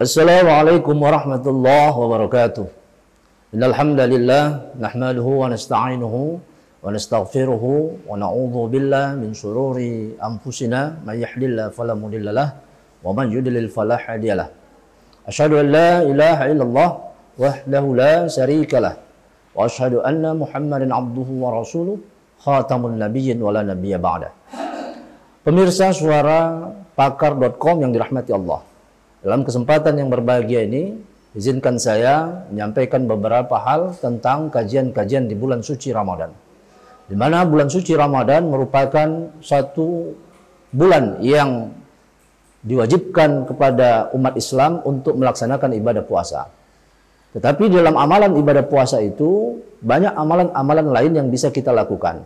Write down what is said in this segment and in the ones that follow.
Assalamualaikum warahmatullahi wabarakatuh. Innal hamdalillah nahmaduhu wa nasta'inuhu wa nastaghfiruhu wa na'udzu billahi min shururi anfusina may yahdihillahu fala mudhillalah wa man yudlil fala hadiyalah. Asyhadu an la ilaha illallah wahdahu la syarikalah wa asyhadu anna Muhammadan abduhu wa rasuluh khatamun nabiyyin wa la nabiyya ba'da. Pemirsa suara pakar.com yang dirahmati Allah. Dalam kesempatan yang berbahagia ini, izinkan saya menyampaikan beberapa hal tentang kajian-kajian di bulan suci Ramadan. Di mana bulan suci Ramadan merupakan satu bulan yang diwajibkan kepada umat Islam untuk melaksanakan ibadah puasa. Tetapi dalam amalan ibadah puasa itu, banyak amalan-amalan lain yang bisa kita lakukan.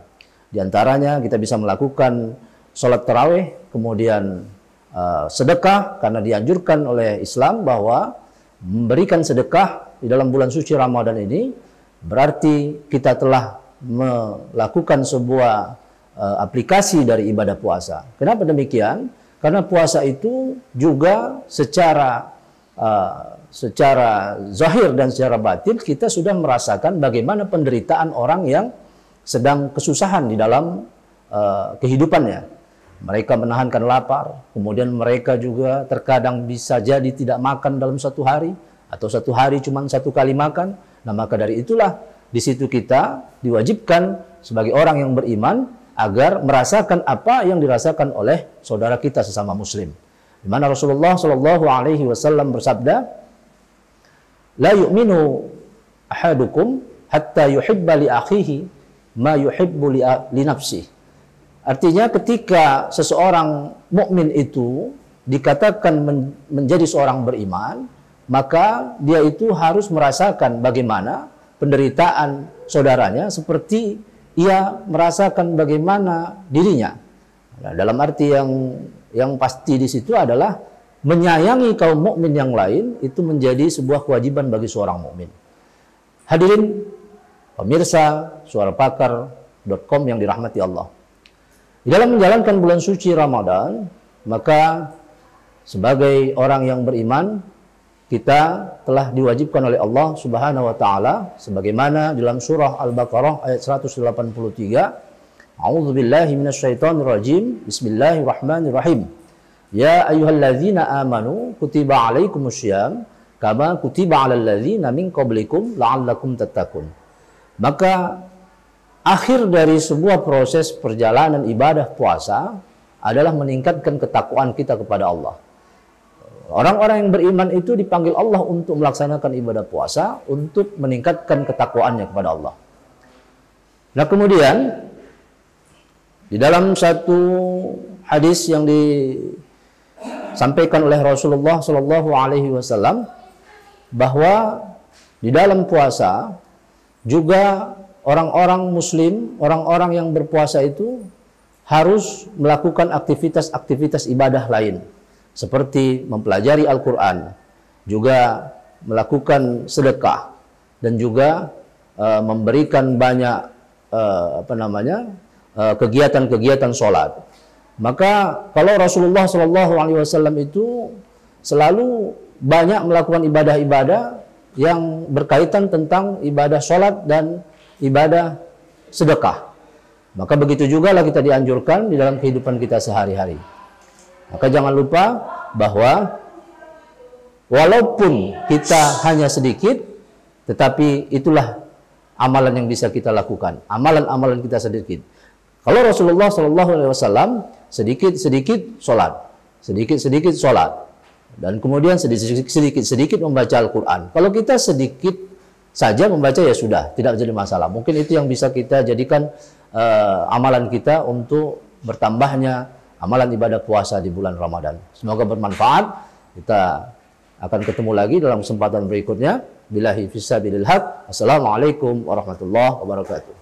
Di antaranya kita bisa melakukan sholat tarawih, kemudian sedekah, karena dianjurkan oleh Islam bahwa memberikan sedekah di dalam bulan suci Ramadan ini berarti kita telah melakukan sebuah aplikasi dari ibadah puasa. Kenapa demikian? Karena puasa itu juga secara zahir dan secara batin kita sudah merasakan bagaimana penderitaan orang yang sedang kesusahan di dalam kehidupannya. Mereka menahankan lapar, kemudian mereka juga terkadang bisa jadi tidak makan dalam satu hari, atau satu hari cuma satu kali makan. Nah, maka dari itulah di situ kita diwajibkan sebagai orang yang beriman agar merasakan apa yang dirasakan oleh saudara kita sesama muslim. Di mana Rasulullah Shallallahu Alaihi Wasallam bersabda, "La yu'minu ahadukum hatta yuhibba li akhihi ma yuhibbu li nafsihi." Artinya ketika seseorang mukmin itu dikatakan menjadi seorang beriman, maka dia itu harus merasakan bagaimana penderitaan saudaranya seperti ia merasakan bagaimana dirinya. Nah, dalam arti yang pasti di situ adalah menyayangi kaum mukmin yang lain itu menjadi sebuah kewajiban bagi seorang mukmin. Hadirin pemirsa suara pakar.com yang dirahmati Allah. Di dalam menjalankan bulan suci Ramadan, maka sebagai orang yang beriman, kita telah diwajibkan oleh Allah Subhanahu wa taala sebagaimana dalam surah Al-Baqarah ayat 183, A'udzubillahi minasyaitonirrajim. Bismillahirrahmanirrahim. Ya ayyuhalladzina amanu kutiba 'alaikumussyiyam kama kutiba 'alal ladzina min qablikum la'allakum tattaqun. Maka akhir dari sebuah proses perjalanan ibadah puasa adalah meningkatkan ketakwaan kita kepada Allah. Orang-orang yang beriman itu dipanggil Allah untuk melaksanakan ibadah puasa untuk meningkatkan ketakwaannya kepada Allah. Nah, kemudian di dalam satu hadis yang disampaikan oleh Rasulullah Shallallahu Alaihi Wasallam bahwa di dalam puasa juga orang-orang muslim, orang-orang yang berpuasa itu harus melakukan aktivitas-aktivitas ibadah lain seperti mempelajari Al-Quran, juga melakukan sedekah dan juga memberikan banyak kegiatan-kegiatan sholat. Maka kalau Rasulullah SAW itu selalu banyak melakukan ibadah-ibadah yang berkaitan tentang ibadah sholat dan ibadah sedekah. Maka begitu juga lah kita dianjurkan di dalam kehidupan kita sehari-hari. Maka jangan lupa bahwa walaupun kita hanya sedikit, tetapi itulah amalan yang bisa kita lakukan. Amalan-amalan kita sedikit. Kalau Rasulullah SAW sedikit-sedikit sholat, sedikit-sedikit sholat, dan kemudian sedikit-sedikit membaca Al-Quran. Kalau kita sedikit saja membaca ya sudah, tidak jadi masalah. Mungkin itu yang bisa kita jadikan amalan kita untuk bertambahnya amalan ibadah puasa di bulan Ramadan. Semoga bermanfaat. Kita akan ketemu lagi dalam kesempatan berikutnya. Billahi fisabilil haq. Assalamualaikum warahmatullahi wabarakatuh.